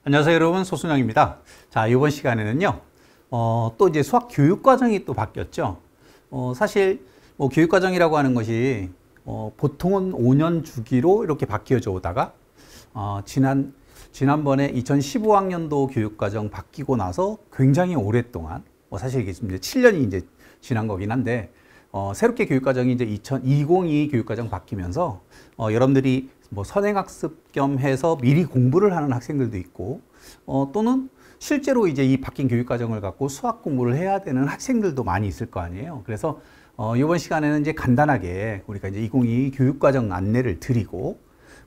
안녕하세요 여러분, 소순영입니다. 자, 이번 시간에는요 또 이제 수학 교육 과정이 또 바뀌었죠. 사실 뭐 교육 과정이라고 하는 것이 보통은 5년 주기로 이렇게 바뀌어져 오다가 지난번에 2015학년도 교육 과정 바뀌고 나서 굉장히 오랫동안 사실 이게 이제 7년이 이제 지난 거긴 한데 새롭게 교육 과정이 이제 2022 교육 과정 바뀌면서 여러분들이 뭐 선행학습 겸 해서 미리 공부를 하는 학생들도 있고 또는 실제로 이제 이 바뀐 교육 과정을 갖고 수학 공부를 해야 되는 학생들도 많이 있을 거 아니에요. 그래서 이번 시간에는 이제 간단하게 우리가 이제 2022 교육 과정 안내를 드리고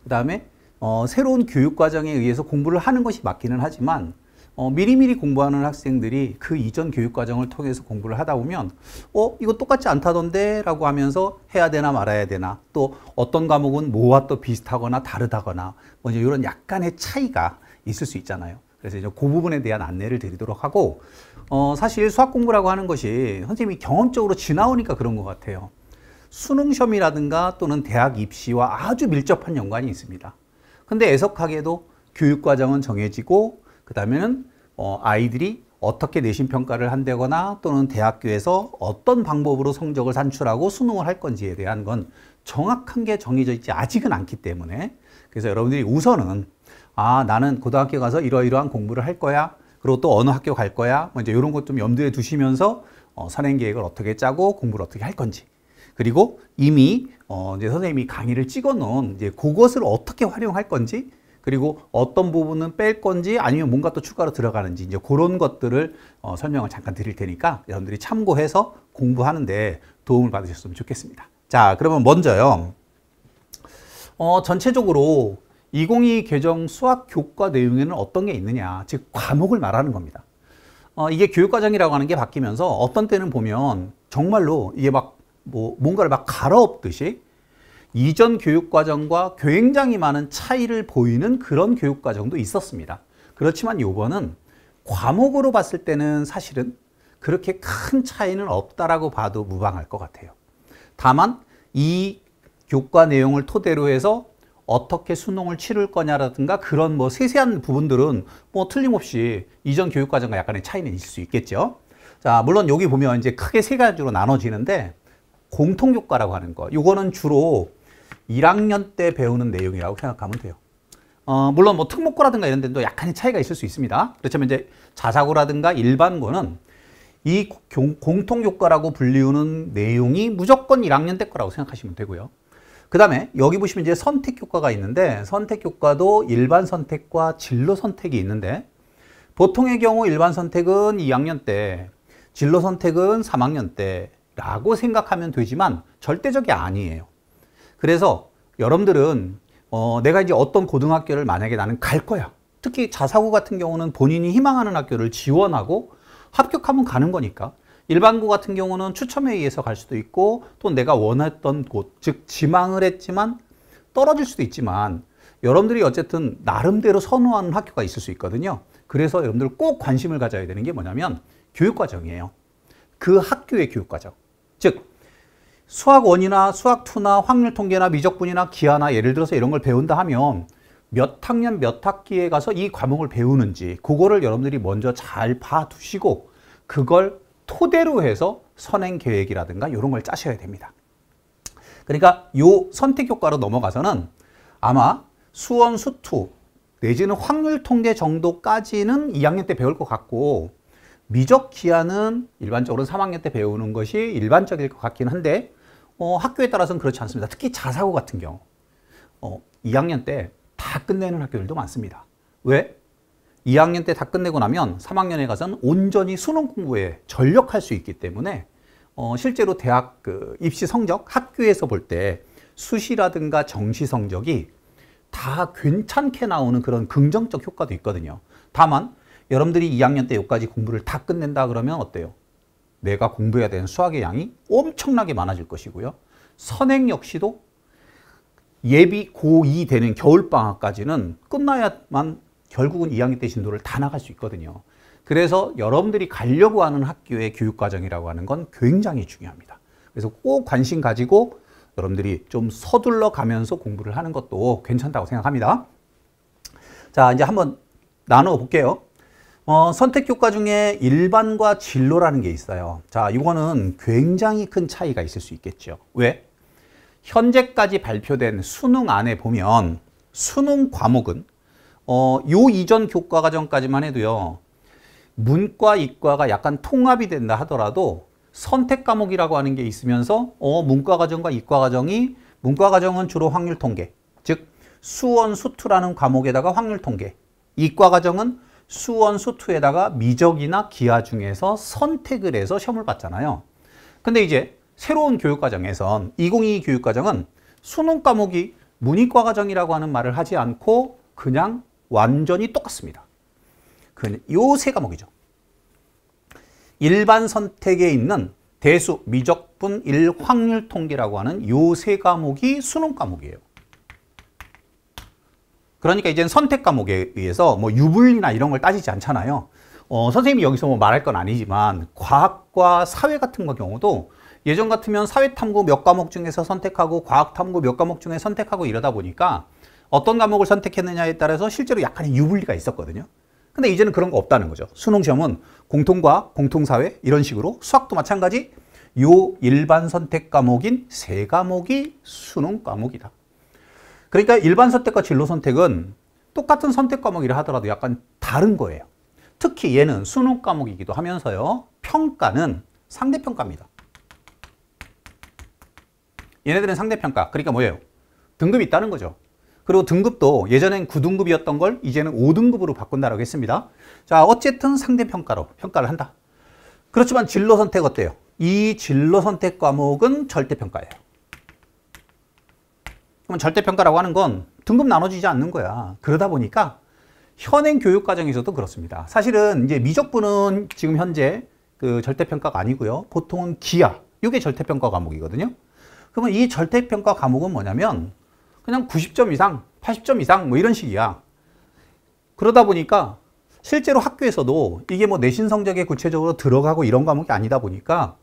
그다음에 새로운 교육 과정에 의해서 공부를 하는 것이 맞기는 하지만 미리미리 공부하는 학생들이 그 이전 교육 과정을 통해서 공부를 하다 보면 이거 똑같지 않다던데 라고 하면서 해야 되나 말아야 되나, 또 어떤 과목은 뭐와 또 비슷하거나 다르다거나 이제 이런 약간의 차이가 있을 수 있잖아요. 그래서 이제 그 부분에 대한 안내를 드리도록 하고, 사실 수학 공부라고 하는 것이 선생님이 경험적으로 지나오니까 그런 것 같아요. 수능 시험이라든가 또는 대학 입시와 아주 밀접한 연관이 있습니다. 근데 애석하게도 교육 과정은 정해지고 그 다음에는 아이들이 어떻게 내신 평가를 한다거나 또는 대학교에서 어떤 방법으로 성적을 산출하고 수능을 할 건지에 대한 건 정확한 게 정해져 있지 아직은 않기 때문에, 그래서 여러분들이 우선은 나는 고등학교 가서 이러이러한 공부를 할 거야, 그리고 또 어느 학교 갈 거야, 이제 이런 것 좀 염두에 두시면서 선행 계획을 어떻게 짜고 공부를 어떻게 할 건지, 그리고 이미 이제 선생님이 강의를 찍어 놓은 이제 그것을 어떻게 활용할 건지, 그리고 어떤 부분은 뺄 건지 아니면 뭔가 또 추가로 들어가는지, 이제 그런 것들을 설명을 잠깐 드릴 테니까 여러분들이 참고해서 공부하는데 도움을 받으셨으면 좋겠습니다. 자, 그러면 먼저요. 전체적으로 2022 개정 수학 교과 내용에는 어떤 게 있느냐, 즉 과목을 말하는 겁니다. 이게 교육과정이라고 하는 게 바뀌면서 어떤 때는 보면 정말로 이게 막 뭔가를 막 갈아엎듯이 이전 교육과정과 굉장히 많은 차이를 보이는 그런 교육과정도 있었습니다. 그렇지만 이번은 과목으로 봤을 때는 사실은 그렇게 큰 차이는 없다라고 봐도 무방할 것 같아요. 다만 이 교과 내용을 토대로 해서 어떻게 수능을 치를 거냐라든가 그런 세세한 부분들은 틀림없이 이전 교육과정과 약간의 차이는 있을 수 있겠죠. 자, 물론 여기 보면 이제 크게 세 가지로 나눠지는데, 공통교과라고 하는 거, 이거는 주로 1학년 때 배우는 내용이라고 생각하면 돼요. 물론 특목고라든가 이런 데도 약간의 차이가 있을 수 있습니다. 그렇지만 이제 자사고라든가 일반고는 이 공통교과라고 불리우는 내용이 무조건 1학년 때 거라고 생각하시면 되고요. 그 다음에 여기 보시면 이제 선택교과가 있는데, 선택교과도 일반 선택과 진로 선택이 있는데, 보통의 경우 일반 선택은 2학년 때, 진로 선택은 3학년 때라고 생각하면 되지만 절대적이 아니에요. 그래서 여러분들은 내가 이제 어떤 고등학교를 만약에 나는 갈 거야, 특히 자사고 같은 경우는 본인이 희망하는 학교를 지원하고 합격하면 가는 거니까, 일반고 같은 경우는 추첨에 의해서 갈 수도 있고 또 내가 원했던 곳, 즉 지망을 했지만 떨어질 수도 있지만 여러분들이 어쨌든 나름대로 선호하는 학교가 있을 수 있거든요. 그래서 여러분들 꼭 관심을 가져야 되는 게 뭐냐면 교육과정이에요. 그 학교의 교육과정, 즉 수학 1이나 수학 2나 확률 통계나 미적분이나 기하나 예를 들어서 이런 걸 배운다 하면 몇 학년 몇 학기에 가서 이 과목을 배우는지 그거를 여러분들이 먼저 잘 봐두시고 그걸 토대로 해서 선행 계획이라든가 이런 걸 짜셔야 됩니다. 그러니까 요 선택 효과로 넘어가서는 아마 수원, 수투 내지는 확률 통계 정도까지는 2학년 때 배울 것 같고, 미적 기하는 일반적으로 3학년 때 배우는 것이 일반적일 것 같긴 한데 학교에 따라서는 그렇지 않습니다. 특히 자사고 같은 경우 2학년 때 다 끝내는 학교들도 많습니다. 왜? 2학년 때 다 끝내고 나면 3학년에 가서는 온전히 수능 공부에 전력할 수 있기 때문에 실제로 대학 입시 성적, 학교에서 볼 때 수시라든가 정시 성적이 다 괜찮게 나오는 그런 긍정적 효과도 있거든요. 다만 여러분들이 2학년 때 여기까지 공부를 다 끝낸다 그러면 어때요? 내가 공부해야 되는 수학의 양이 엄청나게 많아질 것이고요. 선행 역시도 예비 고2 되는 겨울방학까지는 끝나야만 결국은 2학년 때 진도를 다 나갈 수 있거든요. 그래서 여러분들이 가려고 하는 학교의 교육과정이라고 하는 건 굉장히 중요합니다. 그래서 꼭 관심 가지고 여러분들이 좀 서둘러 가면서 공부를 하는 것도 괜찮다고 생각합니다. 자, 이제 한번 나눠 볼게요. 선택 교과 중에 일반과 진로라는 게 있어요. 자, 이거는 굉장히 큰 차이가 있을 수 있겠죠. 왜? 현재까지 발표된 수능 안에 보면 수능 과목은 요 이전 교과 과정까지만 해도요. 문과, 이과가 약간 통합이 된다 하더라도 선택 과목이라고 하는 게 있으면서 문과 과정과 이과 과정이 문과 과정은 주로 확률 통계, 즉 수원, 수투라는 과목에다가 확률 통계, 이과 과정은 수원, 수투에다가 미적이나 기하 중에서 선택을 해서 시험을 봤잖아요. 근데 이제 새로운 교육과정에선 2022 교육과정은 수능 과목이 문이과 과정이라고 하는 말을 하지 않고 그냥 완전히 똑같습니다. 요 세 과목이죠. 일반 선택에 있는 대수, 미적분, 일확률 통계라고 하는 요 세 과목이 수능 과목이에요. 그러니까 이제는 선택 과목에 의해서 뭐 유불리나 이런 걸 따지지 않잖아요. 선생님이 여기서 뭐 말할 건 아니지만 과학과 사회 같은 경우도 예전 같으면 사회탐구 몇 과목 중에서 선택하고 과학탐구 몇 과목 중에 선택하고 이러다 보니까 어떤 과목을 선택했느냐에 따라서 실제로 약간의 유불리가 있었거든요. 근데 이제는 그런 거 없다는 거죠. 수능 시험은 공통과학, 공통사회 이런 식으로 수학도 마찬가지 요 일반 선택 과목인 세 과목이 수능 과목이다. 그러니까 일반 선택과 진로 선택은 똑같은 선택 과목이라 하더라도 약간 다른 거예요. 특히 얘는 수능 과목이기도 하면서요. 평가는 상대평가입니다. 얘네들은 상대평가. 그러니까 뭐예요? 등급이 있다는 거죠. 그리고 등급도 예전엔 9등급이었던 걸 이제는 5등급으로 바꾼다라고 했습니다. 자, 어쨌든 상대평가로 평가를 한다. 그렇지만 진로 선택 어때요? 이 진로 선택 과목은 절대평가예요. 그러면 절대평가라고 하는 건 등급 나눠지지 않는 거야. 그러다 보니까 현행 교육 과정에서도 그렇습니다. 사실은 이제 미적분은 지금 현재 그 절대평가가 아니고요. 보통은 기하, 이게 절대평가 과목이거든요. 그러면 이 절대평가 과목은 뭐냐면 그냥 90점 이상, 80점 이상 뭐 이런 식이야. 그러다 보니까 실제로 학교에서도 이게 뭐 내신 성적에 구체적으로 들어가고 이런 과목이 아니다 보니까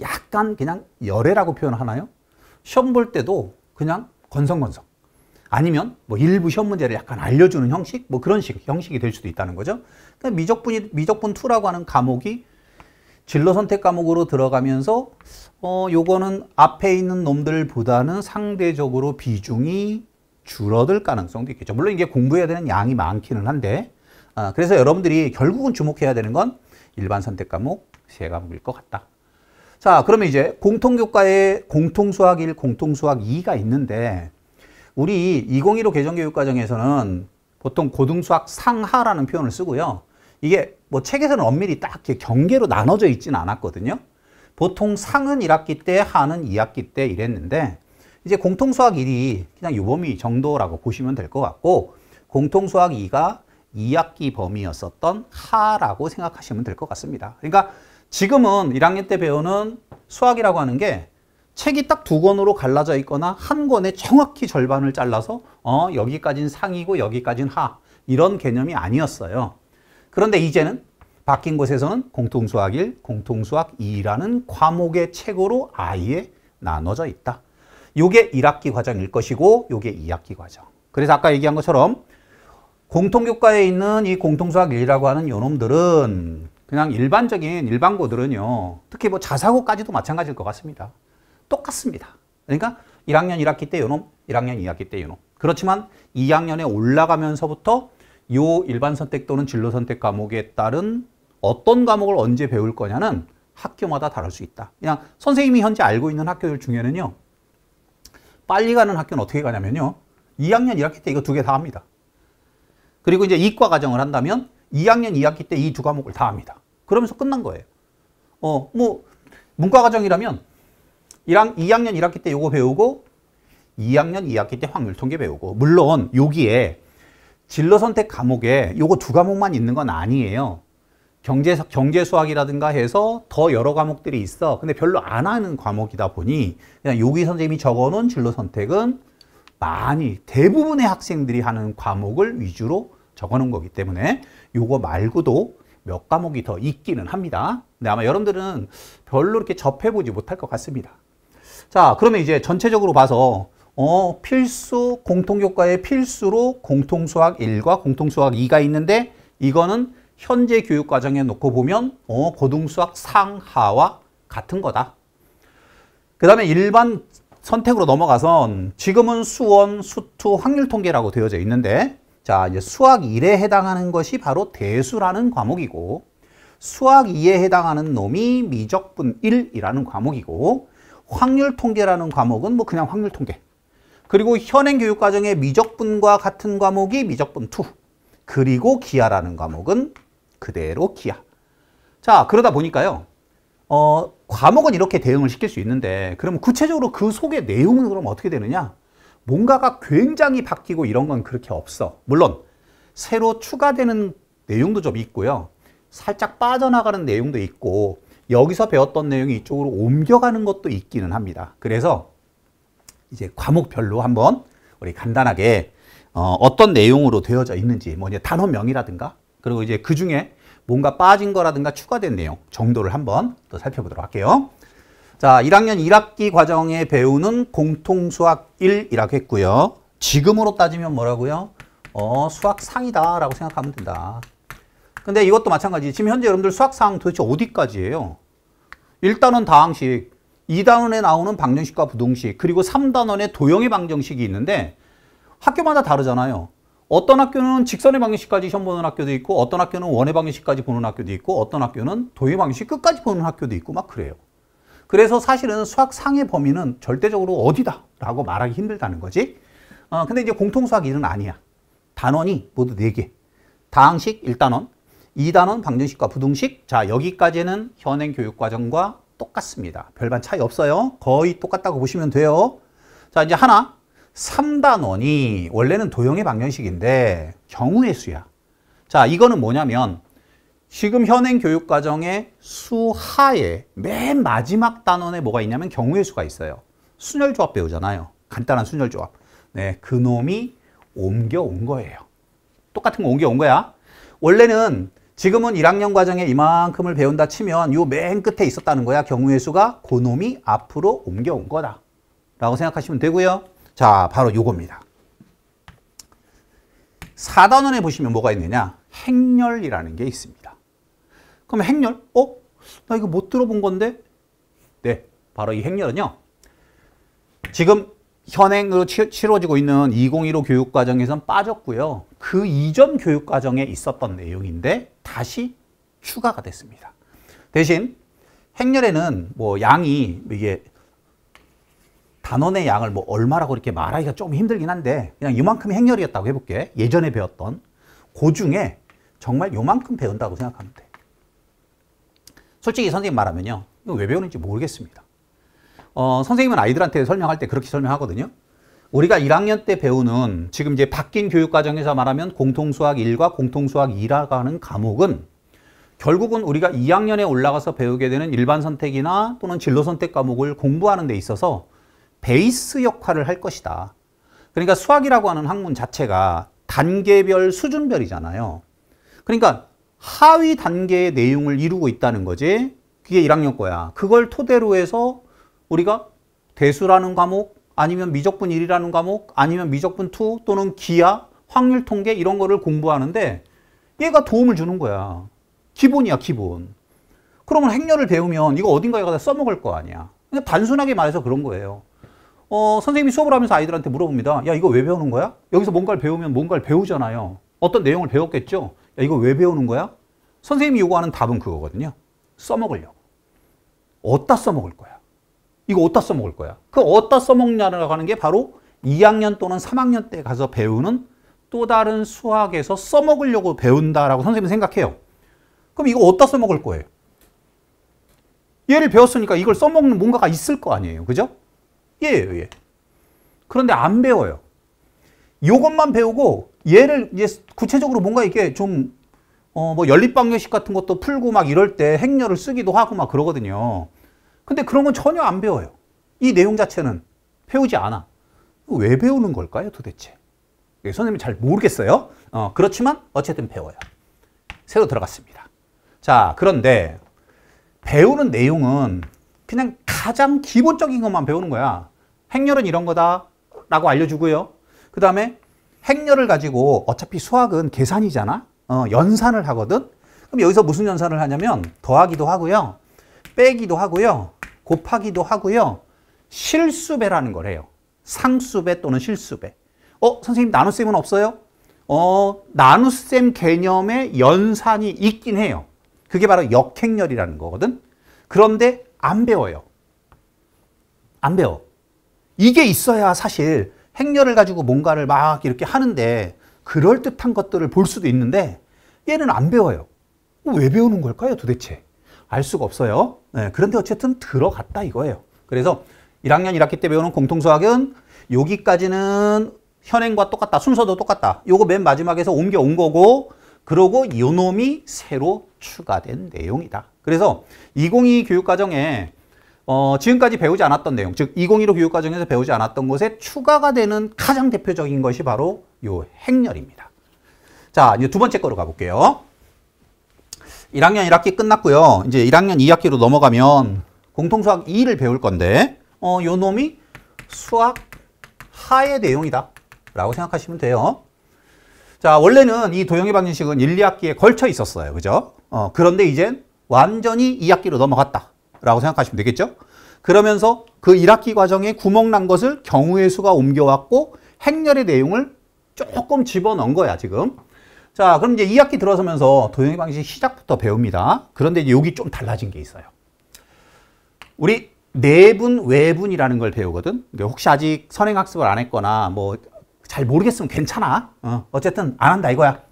약간 그냥 열애라고 표현하나요? 시험 볼 때도 그냥 건성건성. 아니면 뭐 일부 시험 문제를 약간 알려주는 형식? 뭐 그런 형식이 될 수도 있다는 거죠. 그러니까 미적분 2라고 하는 과목이 진로 선택 과목으로 들어가면서 요거는 앞에 있는 놈들보다는 상대적으로 비중이 줄어들 가능성도 있겠죠. 물론 이게 공부해야 되는 양이 많기는 한데 그래서 여러분들이 결국은 주목해야 되는 건 일반 선택 과목 세 과목일 것 같다. 자, 그러면 이제 공통교과에 공통수학 1, 공통수학 2가 있는데 우리 2015 개정교육과정에서는 보통 고등수학 상하라는 표현을 쓰고요. 이게 뭐 책에서는 엄밀히 딱 이렇게 경계로 나눠져 있지는 않았거든요. 보통 상은 1학기 때, 하는 2학기 때 이랬는데 이제 공통수학 1이 그냥 요 범위 정도라고 보시면 될 것 같고 공통수학 2가 2학기 범위였었던 하라고 생각하시면 될 것 같습니다. 그러니까 지금은 1학년 때 배우는 수학이라고 하는 게 책이 딱 두 권으로 갈라져 있거나 한 권에 정확히 절반을 잘라서 여기까지는 상이고 여기까지는 하 이런 개념이 아니었어요. 그런데 이제는 바뀐 곳에서는 공통수학 1, 공통수학 2라는 과목의 책으로 아예 나눠져 있다. 요게 1학기 과정일 것이고 요게 2학기 과정. 그래서 아까 얘기한 것처럼 공통교과에 있는 이 공통수학 1이라고 하는 요놈들은 그냥 일반적인 일반고들은요. 특히 뭐 자사고까지도 마찬가지일 것 같습니다. 똑같습니다. 그러니까 1학년 1학기 때 요놈, 1학년 2학기 때 요놈. 그렇지만 2학년에 올라가면서부터 요 일반 선택 또는 진로 선택 과목에 따른 어떤 과목을 언제 배울 거냐는 학교마다 다를 수 있다. 그냥 선생님이 현재 알고 있는 학교들 중에는요. 빨리 가는 학교는 어떻게 가냐면요. 2학년 1학기 때 이거 두 개 다 합니다. 그리고 이제 이과 과정을 한다면 2학년 2학기 때 이 두 과목을 다 합니다. 그러면서 끝난 거예요. 뭐 문과 과정이라면 2학년 1학기 때 요거 배우고 2학년 2학기 때 확률 통계 배우고 물론 여기에 진로 선택 과목에 요거 두 과목만 있는 건 아니에요. 경제 수학이라든가 해서 더 여러 과목들이 있어. 근데 별로 안 하는 과목이다 보니 그냥 여기 선생님이 적어놓은 진로 선택은 많이 대부분의 학생들이 하는 과목을 위주로 적어놓은 거기 때문에 요거 말고도 몇 과목이 더 있기는 합니다. 근데 아마 여러분들은 별로 이렇게 접해보지 못할 것 같습니다. 자, 그러면 이제 전체적으로 봐서 필수 공통교과의 필수로 공통수학 1과 공통수학 2가 있는데 이거는 현재 교육과정에 놓고 보면 고등수학 상하와 같은 거다. 그 다음에 일반 선택으로 넘어가선 지금은 수원, 수투, 확률통계라고 되어져 있는데 자, 이제 수학 1에 해당하는 것이 바로 대수라는 과목이고 수학 2에 해당하는 놈이 미적분 1이라는 과목이고 확률통계라는 과목은 뭐 그냥 확률통계. 그리고 현행 교육과정의 미적분과 같은 과목이 미적분 2. 그리고 기하라는 과목은 그대로 기하. 자, 그러다 보니까요. 과목은 이렇게 대응을 시킬 수 있는데 그럼 구체적으로 그 속의 내용은 그럼 어떻게 되느냐? 뭔가가 굉장히 바뀌고 이런 건 그렇게 없어. 물론 새로 추가되는 내용도 좀 있고요. 살짝 빠져나가는 내용도 있고 여기서 배웠던 내용이 이쪽으로 옮겨가는 것도 있기는 합니다. 그래서 이제 과목별로 한번 우리 간단하게 어떤 내용으로 되어져 있는지 뭐 이제 단원명이라든가 그리고 이제 그 중에 뭔가 빠진 거라든가 추가된 내용 정도를 한번 또 살펴보도록 할게요. 자, 1학년 1학기 과정에 배우는 공통수학 1이라고 했고요. 지금으로 따지면 뭐라고요? 수학 상이다라고 생각하면 된다. 근데 이것도 마찬가지. 지금 현재 여러분들 수학 상 도대체 어디까지예요? 1단원 다항식, 2단원에 나오는 방정식과 부동식, 그리고 3단원에 도형의 방정식이 있는데 학교마다 다르잖아요. 어떤 학교는 직선의 방정식까지 시험 보는 학교도 있고 어떤 학교는 원의 방정식까지 보는 학교도 있고 어떤 학교는 도형의 방정식 끝까지 보는 학교도 있고 막 그래요. 그래서 사실은 수학 상의 범위는 절대적으로 어디다 라고 말하기 힘들다는 거지. 근데 이제 공통수학 1은 아니야. 단원이 모두 4개. 다항식 1단원, 2단원 방정식과 부등식. 자, 여기까지는 현행 교육과정과 똑같습니다. 별반 차이 없어요. 거의 똑같다고 보시면 돼요. 자, 이제 하나. 3단원이 원래는 도형의 방정식인데 경우의 수야. 자, 이거는 뭐냐면 지금 현행 교육과정의 수하에 맨 마지막 단원에 뭐가 있냐면 경우의 수가 있어요. 순열조합 배우잖아요. 간단한 순열조합. 네, 그 놈이 옮겨온 거예요. 똑같은 거 옮겨온 거야. 원래는 지금은 1학년 과정에 이만큼을 배운다 치면 요 맨 끝에 있었다는 거야. 경우의 수가 그 놈이 앞으로 옮겨온 거다 라고 생각하시면 되고요. 자, 바로 요겁니다. 4단원에 보시면 뭐가 있느냐? 행렬이라는 게 있습니다. 그럼 행렬? 나 이거 못 들어본 건데? 네, 바로 이 행렬은요. 지금 현행으로 치러지고 있는 2015 교육과정에선 빠졌고요. 그 이전 교육과정에 있었던 내용인데 다시 추가가 됐습니다. 대신 행렬에는 뭐 양이 이게 단원의 양을 뭐 얼마라고 이렇게 말하기가 좀 힘들긴 한데 그냥 이만큼이 행렬이었다고 해볼게. 예전에 배웠던 그 중에 정말 요만큼 배운다고 생각하면 돼. 솔직히 선생님 말하면요. 이거 왜 배우는지 모르겠습니다. 선생님은 아이들한테 설명할 때 그렇게 설명하거든요. 우리가 1학년 때 배우는 지금 이제 바뀐 교육과정에서 말하면 공통수학 1과 공통수학 2라고 하는 과목은 결국은 우리가 2학년에 올라가서 배우게 되는 일반 선택이나 또는 진로 선택 과목을 공부하는 데 있어서 베이스 역할을 할 것이다. 그러니까 수학이라고 하는 학문 자체가 단계별, 수준별이잖아요. 그러니까 하위 단계의 내용을 이루고 있다는 거지. 그게 1학년 거야. 그걸 토대로 해서 우리가 대수라는 과목, 아니면 미적분 1이라는 과목, 아니면 미적분 2 또는 기하, 확률 통계 이런 거를 공부하는데 얘가 도움을 주는 거야. 기본이야, 기본. 그러면 행렬을 배우면 이거 어딘가에 가다 써먹을 거 아니야. 그냥 단순하게 말해서 그런 거예요. 선생님이 수업을 하면서 아이들한테 물어봅니다. 야, 이거 왜 배우는 거야? 여기서 뭔가를 배우면 뭔가를 배우잖아요. 어떤 내용을 배웠겠죠? 야, 이거 왜 배우는 거야? 선생님이 요구하는 답은 그거거든요. 써먹으려고. 어디다 써먹을 거야? 이거 어디다 써먹을 거야? 그 어디다 써먹냐라고 하는 게 바로 2학년 또는 3학년 때 가서 배우는 또 다른 수학에서 써먹으려고 배운다라고 선생님은 생각해요. 그럼 이거 어디다 써먹을 거예요? 얘를 배웠으니까 이걸 써먹는 뭔가가 있을 거 아니에요. 그죠? 얘예요, 얘. 그런데 안 배워요. 요것만 배우고 얘를 이제 구체적으로 뭔가 이렇게 좀 뭐 연립방정식 같은 것도 풀고 막 이럴 때 행렬을 쓰기도 하고 막 그러거든요. 근데 그런 건 전혀 안 배워요. 이 내용 자체는 배우지 않아. 왜 배우는 걸까요, 도대체? 선생님이 잘 모르겠어요. 그렇지만 어쨌든 배워요. 새로 들어갔습니다. 자, 그런데 배우는 내용은 그냥 가장 기본적인 것만 배우는 거야. 행렬은 이런 거다. 라고 알려주고요. 그 다음에 행렬을 가지고 어차피 수학은 계산이잖아. 연산을 하거든. 그럼 여기서 무슨 연산을 하냐면 더하기도 하고요. 빼기도 하고요. 곱하기도 하고요. 실수배라는 걸 해요. 상수배 또는 실수배. 선생님 나눗셈은 없어요? 나눗셈 개념의 연산이 있긴 해요. 그게 바로 역행렬이라는 거거든. 그런데 안 배워요. 안 배워. 이게 있어야 사실 행렬을 가지고 뭔가를 막 이렇게 하는데 그럴듯한 것들을 볼 수도 있는데 얘는 안 배워요. 왜 배우는 걸까요 도대체? 알 수가 없어요. 네, 그런데 어쨌든 들어갔다 이거예요. 그래서 1학년 1학기 때 배우는 공통수학은 여기까지는 현행과 똑같다. 순서도 똑같다. 요거 맨 마지막에서 옮겨온 거고 그러고 요 놈이 새로 추가된 내용이다. 그래서 2022 교육과정에 지금까지 배우지 않았던 내용, 즉 2015 교육과정에서 배우지 않았던 것에 추가가 되는 가장 대표적인 것이 바로 요 행렬입니다. 자, 이제 두 번째 거로 가볼게요. 1학년 1학기 끝났고요. 이제 1학년 2학기로 넘어가면 공통수학 2를 배울 건데 요 놈이 수학 하의 내용이다 라고 생각하시면 돼요. 자, 원래는 이 도형의 방정식은 1, 2학기에 걸쳐 있었어요. 그죠? 그런데 이젠 완전히 2학기로 넘어갔다 라고 생각하시면 되겠죠? 그러면서 그 1학기 과정에 구멍 난 것을 경우의 수가 옮겨왔고 행렬의 내용을 조금 집어넣은 거야 지금. 자, 그럼 이제 2학기 들어서면서 도형의 방정식 시작부터 배웁니다. 그런데 이제 여기 좀 달라진 게 있어요. 우리 내분, 외분이라는 걸 배우거든. 혹시 아직 선행학습을 안 했거나 뭐 잘 모르겠으면 괜찮아. 어쨌든 안 한다 이거야.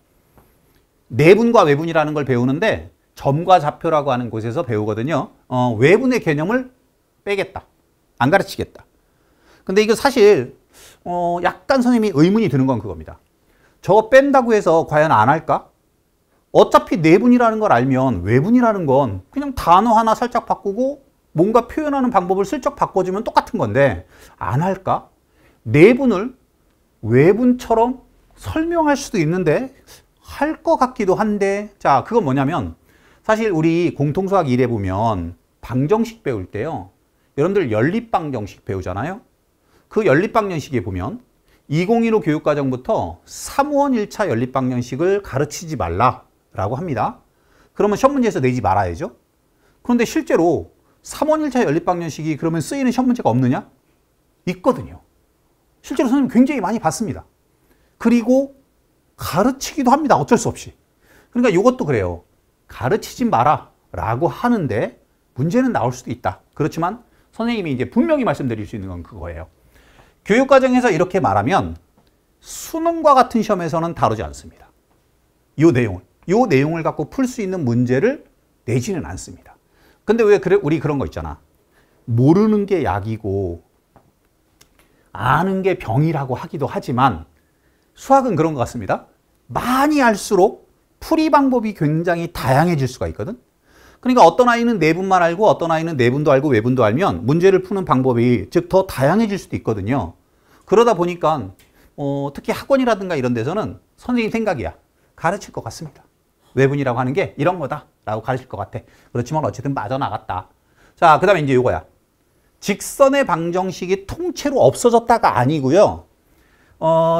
내분과 외분이라는 걸 배우는데 점과 좌표라고 하는 곳에서 배우거든요. 외분의 개념을 빼겠다. 안 가르치겠다. 근데 이거 사실 약간 선생님이 의문이 드는 건 그겁니다. 저거 뺀다고 해서 과연 안 할까? 어차피 내분이라는 걸 알면 외분이라는 건 그냥 단어 하나 살짝 바꾸고 뭔가 표현하는 방법을 슬쩍 바꿔주면 똑같은 건데 안 할까? 내분을 외분처럼 설명할 수도 있는데 할 것 같기도 한데 자, 그건 뭐냐면 사실 우리 공통수학 1에 보면 방정식 배울 때요. 여러분들 연립방정식 배우잖아요. 그 연립방정식에 보면 2015 교육과정부터 3원 1차 연립방정식을 가르치지 말라라고 합니다. 그러면 시험 문제에서 내지 말아야죠. 그런데 실제로 3원 1차 연립방정식이 그러면 쓰이는 시험 문제가 없느냐? 있거든요. 실제로 선생님 굉장히 많이 봤습니다. 그리고 가르치기도 합니다. 어쩔 수 없이. 그러니까 이것도 그래요. 가르치지 마라 라고 하는데 문제는 나올 수도 있다. 그렇지만 선생님이 이제 분명히 말씀드릴 수 있는 건 그거예요. 교육과정에서 이렇게 말하면 수능과 같은 시험에서는 다루지 않습니다. 이 내용을 갖고 풀 수 있는 문제를 내지는 않습니다. 근데 왜 우리 그런 거 있잖아. 모르는 게 약이고 아는 게 병이라고 하기도 하지만 수학은 그런 것 같습니다. 많이 알수록 풀이 방법이 굉장히 다양해질 수가 있거든. 그러니까 어떤 아이는 내분만 알고 어떤 아이는 내분도 알고 외분도 알면 문제를 푸는 방법이 즉 더 다양해질 수도 있거든요. 그러다 보니까 특히 학원이라든가 이런 데서는 선생님 생각이야. 가르칠 것 같습니다. 외분이라고 하는 게 이런 거다 라고 가르칠 것 같아. 그렇지만 어쨌든 빠져나갔다. 자, 그 다음에 이제 이거야. 직선의 방정식이 통째로 없어졌다가 아니고요.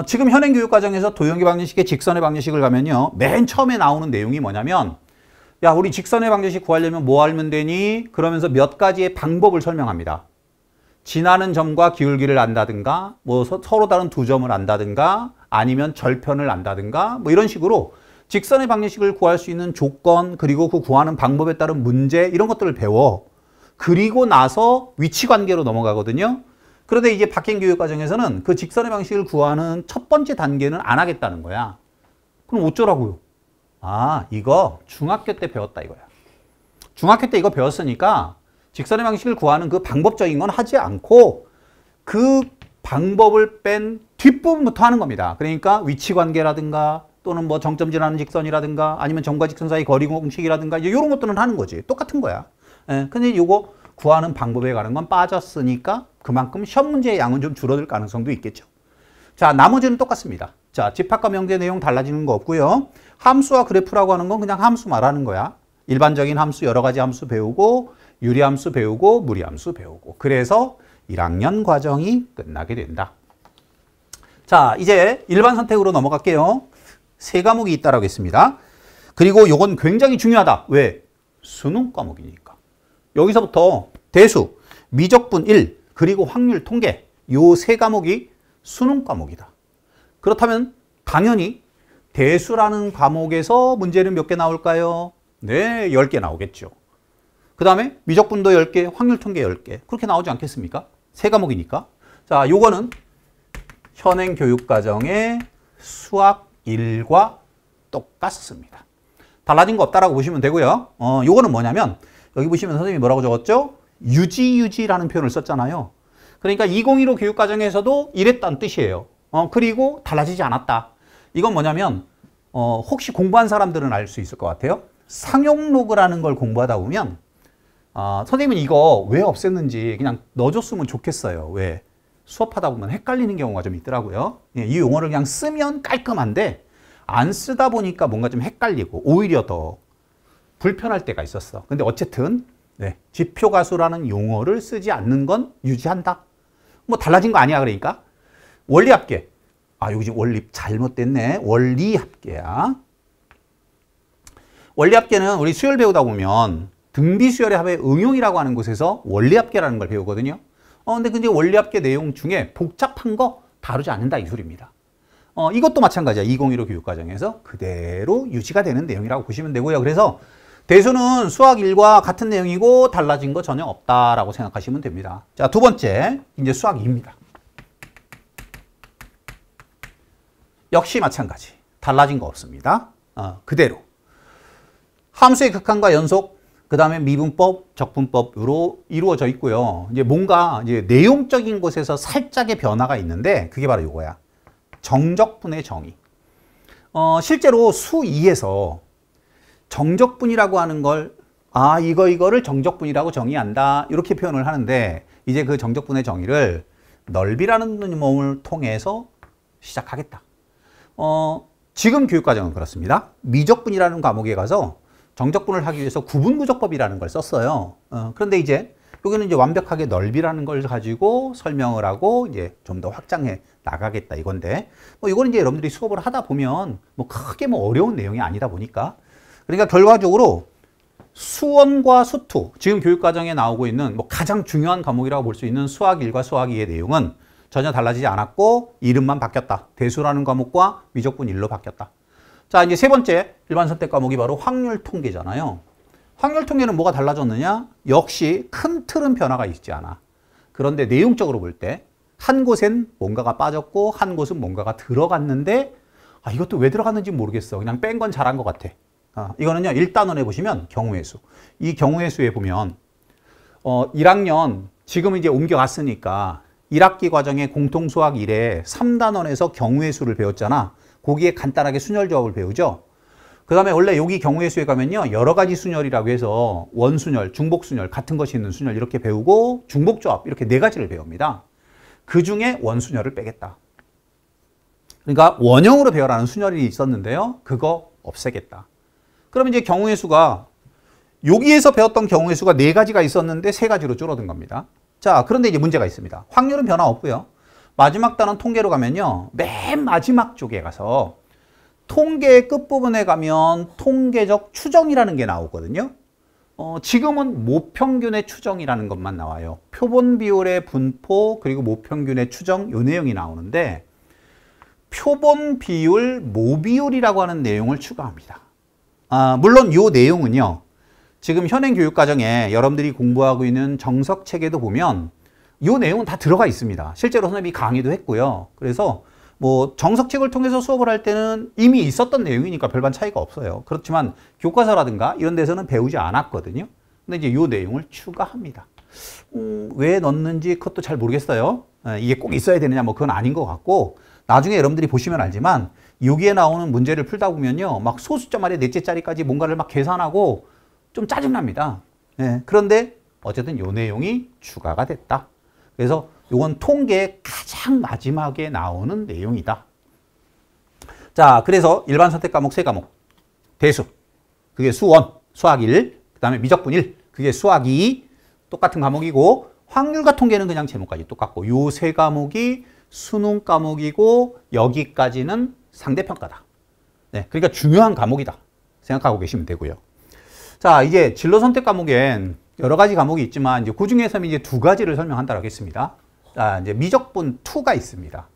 지금 현행 교육과정에서 도형의 방정식의 직선의 방정식을 가면요. 맨 처음에 나오는 내용이 뭐냐면 야, 우리 직선의 방정식 구하려면 뭐 하면 되니? 그러면서 몇 가지의 방법을 설명합니다. 지나는 점과 기울기를 안다든가 뭐 서로 다른 두 점을 안다든가 아니면 절편을 안다든가 뭐 이런 식으로 직선의 방정식을 구할 수 있는 조건 그리고 그 구하는 방법에 따른 문제 이런 것들을 배워. 그리고 나서 위치관계로 넘어가거든요. 그런데 이제 바뀐 교육과정에서는 그 직선의 방식을 구하는 첫 번째 단계는 안 하겠다는 거야. 그럼 어쩌라고요? 아, 이거 중학교 때 배웠다 이거야. 중학교 때 이거 배웠으니까 직선의 방식을 구하는 그 방법적인 건 하지 않고 그 방법을 뺀 뒷부분부터 하는 겁니다. 그러니까 위치관계라든가 또는 뭐 정점 지나는 직선이라든가 아니면 점과 직선 사이 거리 공식이라든가 이제 이런 것들은 하는 거지. 똑같은 거야. 근데 이거 구하는 방법에 가는 건 빠졌으니까 그만큼 시험 문제의 양은 좀 줄어들 가능성도 있겠죠. 자, 나머지는 똑같습니다. 자, 집합과 명제 내용 달라지는 거 없고요. 함수와 그래프라고 하는 건 그냥 함수 말하는 거야. 일반적인 함수 여러 가지 함수 배우고 유리함수 배우고 무리함수 배우고 그래서 1학년 과정이 끝나게 된다. 자, 이제 일반 선택으로 넘어갈게요. 세 과목이 있다라고 했습니다. 그리고 요건 굉장히 중요하다. 왜? 수능 과목이니까. 여기서부터 대수, 미적분 1, 그리고 확률 통계 요 세 과목이 수능 과목이다. 그렇다면 당연히 대수라는 과목에서 문제는 몇 개 나올까요? 네, 10개 나오겠죠. 그 다음에 미적분도 10개, 확률 통계 10개. 그렇게 나오지 않겠습니까? 세 과목이니까. 자, 요거는 현행 교육과정의 수학 1과 똑같습니다. 달라진 거 없다라고 보시면 되고요. 요거는 뭐냐면 여기 보시면 선생님이 뭐라고 적었죠? 유지라는 표현을 썼잖아요. 그러니까 2015 교육과정에서도 이랬다는 뜻이에요. 그리고 달라지지 않았다. 이건 뭐냐면 혹시 공부한 사람들은 알 수 있을 것 같아요. 상용로그라는 걸 공부하다 보면 선생님은 이거 왜 없앴는지 그냥 넣어줬으면 좋겠어요. 왜? 수업하다 보면 헷갈리는 경우가 좀 있더라고요. 이 용어를 그냥 쓰면 깔끔한데 안 쓰다 보니까 뭔가 좀 헷갈리고 오히려 더 불편할 때가 있었어. 근데 어쨌든 지표가수라는 용어를 쓰지 않는 건 유지한다. 뭐 달라진 거 아니야. 그러니까 원리합계. 여기 지금 원리 잘못됐네. 원리합계야. 원리합계는 우리 수열 배우다 보면 등비수열의 합의 응용이라고 하는 곳에서 원리합계라는 걸 배우거든요. 근데 원리합계 내용 중에 복잡한 거 다루지 않는다 이 소리입니다. 이것도 마찬가지야. 2015 교육과정에서 그대로 유지가 되는 내용이라고 보시면 되고요. 그래서 대수는 수학 1과 같은 내용이고 달라진 거 전혀 없다라고 생각하시면 됩니다. 자, 두 번째 이제 수학 2입니다. 역시 마찬가지. 달라진 거 없습니다. 그대로. 함수의 극한과 연속, 그 다음에 미분법, 적분법으로 이루어져 있고요. 이제 뭔가 이제 내용적인 곳에서 살짝의 변화가 있는데 그게 바로 이거야. 정적분의 정의. 실제로 수 2에서 정적분이라고 하는 걸 이거를 정적분이라고 정의한다. 이렇게 표현을 하는데 이제 그 정적분의 정의를 넓이라는 몸을 통해서 시작하겠다. 지금 교육과정은 그렇습니다. 미적분이라는 과목에 가서 정적분을 하기 위해서 구분구적법이라는 걸 썼어요. 그런데 이제 여기는 이제 완벽하게 넓이라는 걸 가지고 설명을 하고 이제 좀 더 확장해 나가겠다 이건데 이거는 이제 여러분들이 수업을 하다 보면 크게 어려운 내용이 아니다 보니까 그러니까 결과적으로 수원과 수투 지금 교육과정에 나오고 있는 가장 중요한 과목이라고 볼 수 있는 수학 1과 수학 2의 내용은 전혀 달라지지 않았고 이름만 바뀌었다. 대수라는 과목과 미적분 1로 바뀌었다. 자, 이제 세 번째 일반 선택 과목이 바로 확률 통계잖아요. 확률 통계는 뭐가 달라졌느냐? 역시 큰 틀은 변화가 있지 않아. 그런데 내용적으로 볼 때 한 곳엔 뭔가가 빠졌고 한 곳은 뭔가가 들어갔는데 이것도 왜 들어갔는지 모르겠어. 그냥 뺀 건 잘한 것 같아. 이거는요. 1단원에 보시면 경우의 수. 이 경우의 수에 보면 1학년 지금 이제 옮겨갔으니까 1학기 과정에 공통수학 1에 3단원에서 경우의 수를 배웠잖아. 거기에 간단하게 순열조합을 배우죠. 그 다음에 원래 여기 경우의 수에 가면요. 여러 가지 순열이라고 해서 원순열, 중복순열, 같은 것이 있는 순열 이렇게 배우고 중복조합 이렇게 네 가지를 배웁니다. 그 중에 원순열을 빼겠다. 그러니까 원형으로 배워라는 순열이 있었는데요. 그거 없애겠다. 그러면 이제 경우의 수가 여기에서 배웠던 경우의 수가 네 가지가 있었는데 세 가지로 줄어든 겁니다. 자, 그런데 이제 문제가 있습니다. 확률은 변화 없고요. 마지막 단원 통계로 가면요. 맨 마지막 쪽에 가서 통계의 끝부분에 가면 통계적 추정이라는 게 나오거든요. 지금은 모평균의 추정이라는 것만 나와요. 표본 비율의 분포 그리고 모평균의 추정 이 내용이 나오는데 표본 비율, 모비율이라고 하는 내용을 추가합니다. 물론 이 내용은요. 지금 현행 교육과정에 여러분들이 공부하고 있는 정석책에도 보면 이 내용은 다 들어가 있습니다. 실제로 선생님이 강의도 했고요. 그래서 정석책을 통해서 수업을 할 때는 이미 있었던 내용이니까 별반 차이가 없어요. 그렇지만 교과서라든가 이런 데서는 배우지 않았거든요. 근데 이제 이 내용을 추가합니다. 왜 넣는지 그것도 잘 모르겠어요. 이게 꼭 있어야 되느냐 그건 아닌 것 같고 나중에 여러분들이 보시면 알지만 여기에 나오는 문제를 풀다 보면요. 소수점 아래 넷째 자리까지 뭔가를 계산하고 좀 짜증납니다. 그런데 어쨌든 이 내용이 추가가 됐다. 그래서 이건 통계의 가장 마지막에 나오는 내용이다. 자, 그래서 일반 선택 과목 세 과목. 대수, 그게 수원, 수학 1, 그 다음에 미적분 1, 그게 수학 2, 똑같은 과목이고 확률과 통계는 그냥 제목까지 똑같고 요 세 과목이 수능 과목이고 여기까지는 상대평가다. 네, 그러니까 중요한 과목이다 생각하고 계시면 되고요. 자, 이제 진로 선택 과목엔 여러 가지 과목이 있지만 이제 그 중에서 이제 두 가지를 설명한다고 하겠습니다. 자, 이제 미적분 2가 있습니다.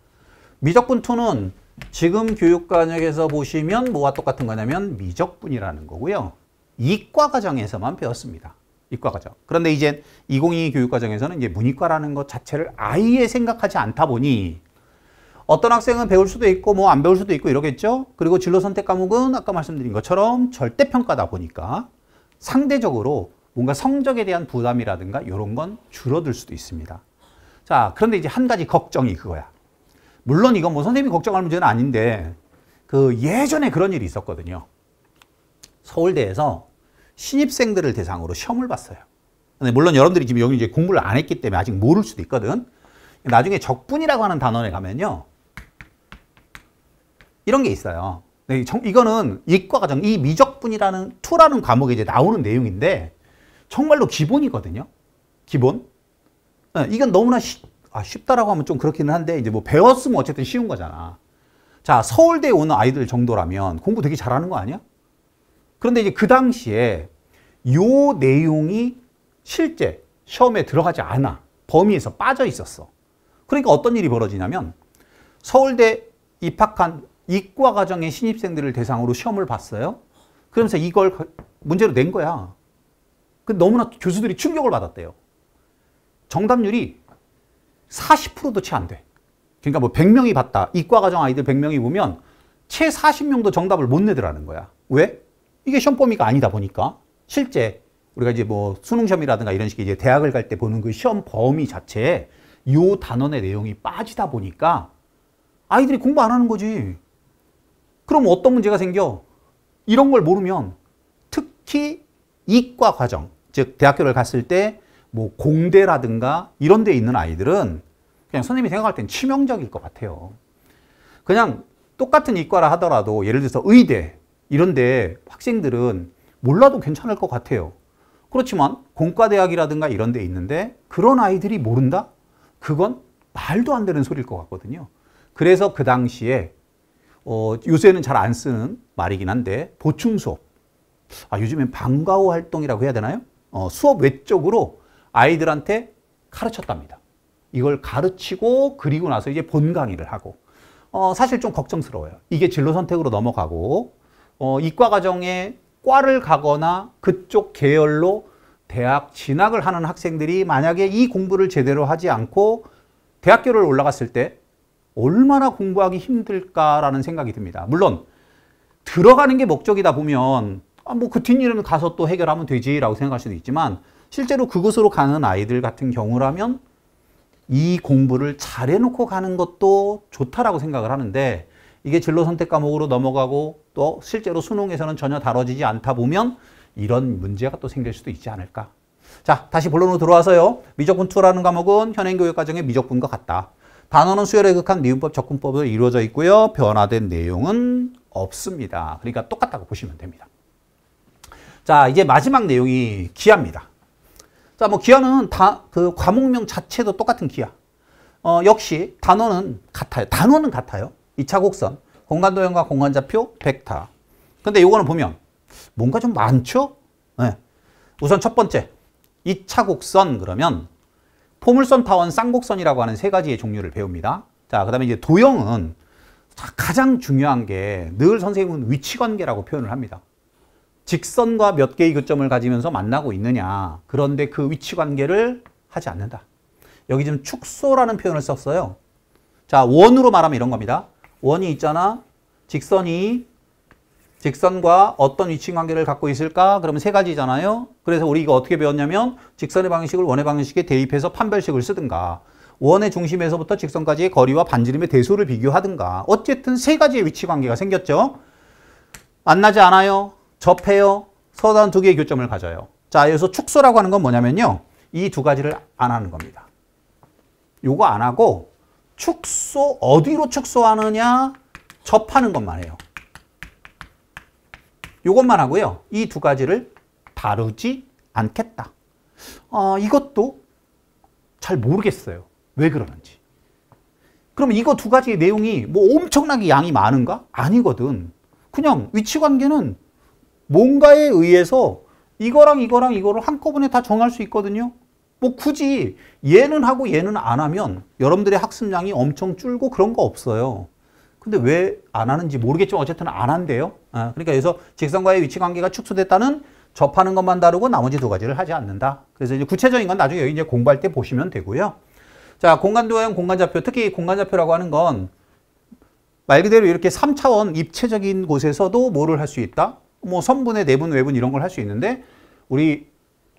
미적분 2는 지금 교육과정에서 보시면 뭐와 똑같은 거냐면 미적분이라는 거고요. 이과 과정에서만 배웠습니다. 이과 과정. 그런데 이제 2022 교육과정에서는 이제 문이과라는 것 자체를 아예 생각하지 않다 보니 어떤 학생은 배울 수도 있고 뭐 안 배울 수도 있고 이러겠죠. 그리고 진로 선택 과목은 아까 말씀드린 것처럼 절대평가다 보니까 상대적으로 뭔가 성적에 대한 부담이라든가 이런 건 줄어들 수도 있습니다. 자, 그런데 이제 한 가지 걱정이 그거야. 물론 이건 뭐 선생님이 걱정할 문제는 아닌데 그 예전에 그런 일이 있었거든요. 서울대에서 신입생들을 대상으로 시험을 봤어요. 근데 물론 여러분들이 지금 여기 이제 공부를 안 했기 때문에 아직 모를 수도 있거든. 나중에 적분이라고 하는 단원에 가면요. 이런 게 있어요. 이거는 이과 과정, 이 미적분이라는 2라는 과목에 이제 나오는 내용인데 정말로 기본이거든요. 기본. 이건 너무나 쉽다라고 하면 좀 그렇기는 한데 이제 뭐 배웠으면 어쨌든 쉬운 거잖아. 자, 서울대에 오는 아이들 정도라면 공부 되게 잘하는 거 아니야? 그런데 이제 그 당시에 요 내용이 실제 시험에 들어가지 않아. 범위에서 빠져 있었어. 그러니까 어떤 일이 벌어지냐면 서울대 입학한 이과 과정의 신입생들을 대상으로 시험을 봤어요. 그러면서 이걸 문제로 낸 거야. 근데 너무나 교수들이 충격을 받았대요. 정답률이 40%도 채 안 돼. 그러니까 뭐 100명이 봤다. 이과 과정 아이들 100명이 보면 채 40명도 정답을 못 내더라는 거야. 왜? 이게 시험 범위가 아니다 보니까 실제 우리가 이제 뭐 수능 시험이라든가 이런 식의 이제 대학을 갈 때 보는 그 시험 범위 자체에 요 단원의 내용이 빠지다 보니까 아이들이 공부 안 하는 거지. 그럼 어떤 문제가 생겨? 이런 걸 모르면 특히 이과 과정, 즉 대학교를 갔을 때 뭐 공대라든가 이런 데 있는 아이들은 그냥 선생님이 생각할 땐 치명적일 것 같아요. 그냥 똑같은 이과라 하더라도 예를 들어서 의대 이런 데 학생들은 몰라도 괜찮을 것 같아요. 그렇지만 공과대학이라든가 이런 데 있는데 그런 아이들이 모른다? 그건 말도 안 되는 소리일 것 같거든요. 그래서 그 당시에 요새는 잘 안 쓰는 말이긴 한데 보충 수업, 요즘엔 방과후 활동이라고 해야 되나요? 수업 외적으로 아이들한테 가르쳤답니다. 이걸 가르치고 그리고 나서 이제 본 강의를 하고 사실 좀 걱정스러워요. 이게 진로 선택으로 넘어가고 이과 과정에 과를 가거나 그쪽 계열로 대학 진학을 하는 학생들이 만약에 이 공부를 제대로 하지 않고 대학교를 올라갔을 때 얼마나 공부하기 힘들까라는 생각이 듭니다. 물론 들어가는 게 목적이다 보면 뭐 그 뒷일은 가서 또 해결하면 되지라고 생각할 수도 있지만 실제로 그곳으로 가는 아이들 같은 경우라면 이 공부를 잘해놓고 가는 것도 좋다라고 생각을 하는데 이게 진로 선택 과목으로 넘어가고 또 실제로 수능에서는 전혀 다뤄지지 않다 보면 이런 문제가 또 생길 수도 있지 않을까. 자, 다시 본론으로 들어와서요. 미적분 2라는 과목은 현행 교육 과정의 미적분과 같다. 단어는 수열에 극한 미분법, 적분법으로 이루어져 있고요. 변화된 내용은 없습니다. 그러니까 똑같다고 보시면 됩니다. 자, 이제 마지막 내용이 기하입니다. 자, 뭐 기하는 그 과목명 자체도 똑같은 기하. 역시 단어는 같아요. 단어는 같아요. 2차 곡선, 공간도형과 공간좌표, 벡터. 근데 요거는 보면 뭔가 좀 많죠? 네. 우선 첫 번째, 2차 곡선 그러면 포물선, 타원, 쌍곡선이라고 하는 세 가지의 종류를 배웁니다. 자, 그 다음에 이제 도형은 가장 중요한 게 늘 선생님은 위치관계라고 표현을 합니다. 직선과 몇 개의 교점을 가지면서 만나고 있느냐. 그런데 그 위치관계를 하지 않는다. 여기 지금 축소라는 표현을 썼어요. 자, 원으로 말하면 이런 겁니다. 원이 있잖아. 직선과 어떤 위치관계를 갖고 있을까? 그러면 세 가지잖아요. 그래서 우리 이거 어떻게 배웠냐면 직선의 방식을 원의 방식에 대입해서 판별식을 쓰든가 원의 중심에서부터 직선까지의 거리와 반지름의 대소를 비교하든가 어쨌든 세 가지의 위치관계가 생겼죠. 만나지 않아요. 접해요. 서로 두 개의 교점을 가져요. 자, 여기서 축소라고 하는 건 뭐냐면요. 이 두 가지를 안 하는 겁니다. 요거 안 하고 축소, 어디로 축소하느냐? 접하는 것만 해요. 요것만 하고요. 이 두 가지를 다루지 않겠다. 이것도 잘 모르겠어요. 왜 그러는지. 그럼 이거 두 가지의 내용이 뭐 엄청나게 양이 많은가? 아니거든. 그냥 위치관계는 뭔가에 의해서 이거랑 이거랑 이거를 한꺼번에 다 정할 수 있거든요. 뭐 굳이 얘는 하고 얘는 안 하면 여러분들의 학습량이 엄청 줄고 그런 거 없어요. 근데 왜 안 하는지 모르겠지만 어쨌든 안 한대요. 그러니까 여기서 직선과의 위치관계가 축소됐다는 접하는 것만 다루고 나머지 두 가지를 하지 않는다. 그래서 이제 구체적인 건 나중에 여기 이제 공부할 때 보시면 되고요. 자, 공간도형 공간좌표, 특히 공간좌표라고 하는 건 말 그대로 이렇게 3차원 입체적인 곳에서도 뭐를 할 수 있다? 뭐 선분의 내분, 외분 이런 걸 할 수 있는데 우리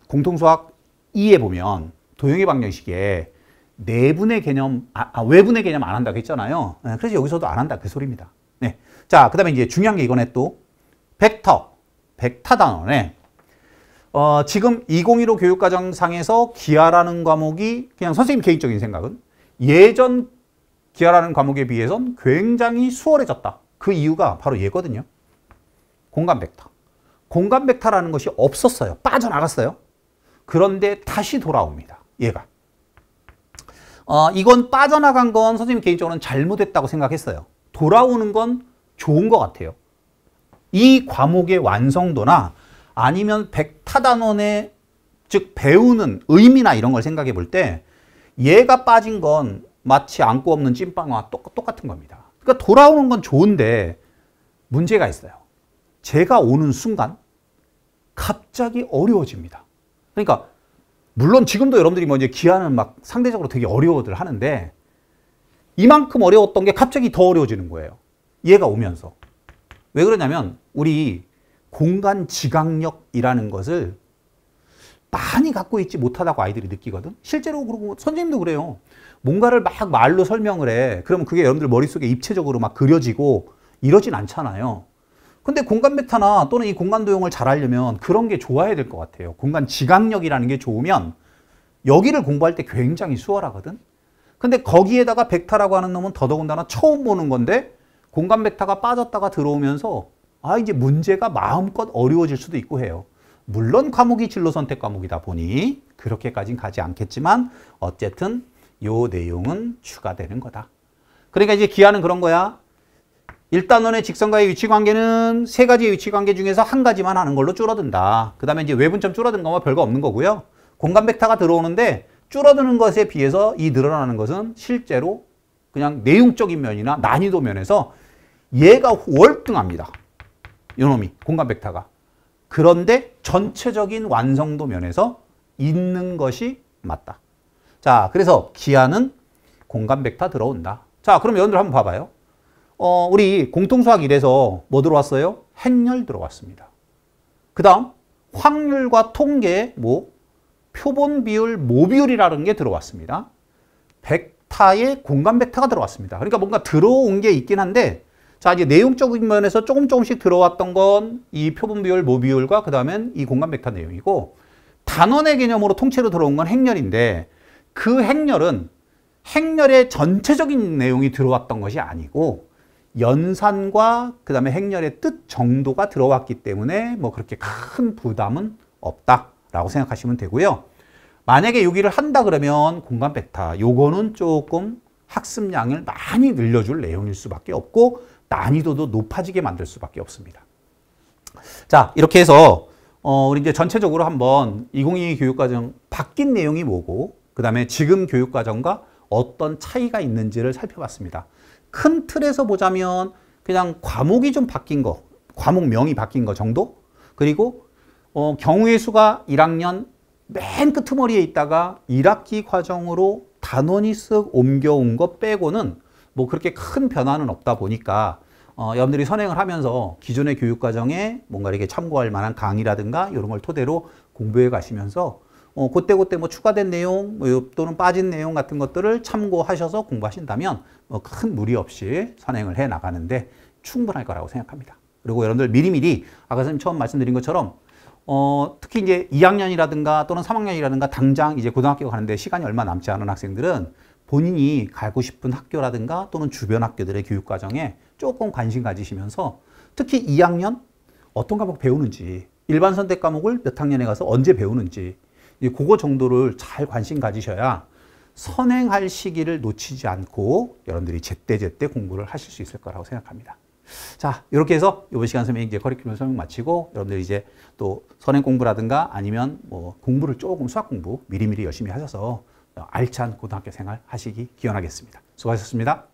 공통수학 2에 보면 도형의 방정식에 내분의 개념, 외분의 개념 안 한다고 했잖아요. 그래서 여기서도 안 한다 그 소리입니다. 네. 자, 그 다음에 이제 중요한 게 이거네 또. 벡터 단원에 지금 2015 교육과정상에서 기하라는 과목이 그냥 선생님 개인적인 생각은 예전 기하라는 과목에 비해선 굉장히 수월해졌다. 그 이유가 바로 얘거든요. 공간 벡터. 공간 벡터라는 것이 없었어요. 빠져나갔어요. 그런데 다시 돌아옵니다. 얘가. 이건 빠져나간 건 선생님 개인적으로는 잘못했다고 생각했어요. 돌아오는 건 좋은 것 같아요. 이 과목의 완성도나 아니면 벡터단원의 즉 배우는 의미나 이런 걸 생각해 볼 때 얘가 빠진 건 마치 안고 없는 찐빵과 똑같은 겁니다. 그러니까 돌아오는 건 좋은데 문제가 있어요. 제가 오는 순간 갑자기 어려워집니다. 그러니까 물론 지금도 여러분들이 뭐 이제 기하는 막 상대적으로 되게 어려워들 하는데 이만큼 어려웠던 게 갑자기 더 어려워지는 거예요. 얘가 오면서. 왜 그러냐면 우리 공간 지각력이라는 것을 많이 갖고 있지 못하다고 아이들이 느끼거든. 실제로 그러고 선생님도 그래요. 뭔가를 막 말로 설명을 해. 그러면 그게 여러분들 머릿속에 입체적으로 막 그려지고 이러진 않잖아요. 근데 공간 벡터나 또는 이 공간 도형을 잘 하려면 그런 게 좋아야 될 것 같아요. 공간 지각력이라는 게 좋으면 여기를 공부할 때 굉장히 수월하거든. 근데 거기에다가 벡터라고 하는 놈은 더더군다나 처음 보는 건데 공간 벡터가 빠졌다가 들어오면서 이제 문제가 마음껏 어려워질 수도 있고 해요. 물론 과목이 진로 선택 과목이다 보니 그렇게까지는 가지 않겠지만 어쨌든 요 내용은 추가되는 거다. 그러니까 이제 기하는 그런 거야. 1단원의 직선과의 위치관계는 세 가지의 위치관계 중에서 한 가지만 하는 걸로 줄어든다. 그 다음에 이제 외분점 줄어든 거면 별거 없는 거고요. 공간 벡터가 들어오는데 줄어드는 것에 비해서 이 늘어나는 것은 실제로 그냥 내용적인 면이나 난이도 면에서 얘가 월등합니다. 요놈이 공간 벡터가. 그런데 전체적인 완성도 면에서 있는 것이 맞다. 자, 그래서 기하는 공간 벡터 들어온다. 자, 그럼 여러분들 한번 봐봐요. 우리 공통수학 1에서 뭐 들어왔어요? 행렬 들어왔습니다. 그 다음 확률과 통계, 표본 비율, 모비율이라는 게 들어왔습니다. 벡터에 공간 벡터가 들어왔습니다. 그러니까 뭔가 들어온 게 있긴 한데 자, 이제 내용적인 면에서 조금씩 들어왔던 건 이 표본 비율, 모비율과 그 다음엔 이 공간 벡터 내용이고 단원의 개념으로 통째로 들어온 건 행렬인데 그 행렬은 행렬의 전체적인 내용이 들어왔던 것이 아니고 연산과 그 다음에 행렬의 뜻 정도가 들어왔기 때문에 뭐 그렇게 큰 부담은 없다라고 생각하시면 되고요. 만약에 여기를 한다 그러면 공간 벡터 요거는 조금 학습량을 많이 늘려줄 내용일 수밖에 없고 난이도도 높아지게 만들 수밖에 없습니다. 자, 이렇게 해서 우리 이제 전체적으로 한번 2022 교육과정 바뀐 내용이 뭐고 그 다음에 지금 교육과정과 어떤 차이가 있는지를 살펴봤습니다. 큰 틀에서 보자면 그냥 과목이 좀 바뀐 거, 과목명이 바뀐 거 정도? 그리고 경우의 수가 1학년 맨 끄트머리에 있다가 1학기 과정으로 단원이 쓱 옮겨온 거 빼고는 뭐 그렇게 큰 변화는 없다 보니까 여러분들이 선행을 하면서 기존의 교육과정에 뭔가 이렇게 참고할 만한 강의라든가 이런 걸 토대로 공부해 가시면서 그때 뭐 추가된 내용 또는 빠진 내용 같은 것들을 참고하셔서 공부하신다면 큰 무리 없이 선행을 해 나가는데 충분할 거라고 생각합니다. 그리고 여러분들 미리미리 아까 선생님 처음 말씀드린 것처럼 특히 이제 2학년이라든가 또는 3학년이라든가 당장 이제 고등학교 가는데 시간이 얼마 남지 않은 학생들은 본인이 가고 싶은 학교라든가 또는 주변 학교들의 교육과정에 조금 관심 가지시면서 특히 2학년 어떤 과목 배우는지 일반 선택 과목을 몇 학년에 가서 언제 배우는지 그거 정도를 잘 관심 가지셔야 선행할 시기를 놓치지 않고 여러분들이 제때제때 공부를 하실 수 있을 거라고 생각합니다. 자, 이렇게 해서 이번 시간 선생님이 이제 커리큘럼 설명 마치고 여러분들이 이제 또 선행 공부라든가 아니면 뭐 공부를 조금 수학 공부 미리미리 열심히 하셔서 알찬 고등학교 생활 하시기 기원하겠습니다. 수고하셨습니다.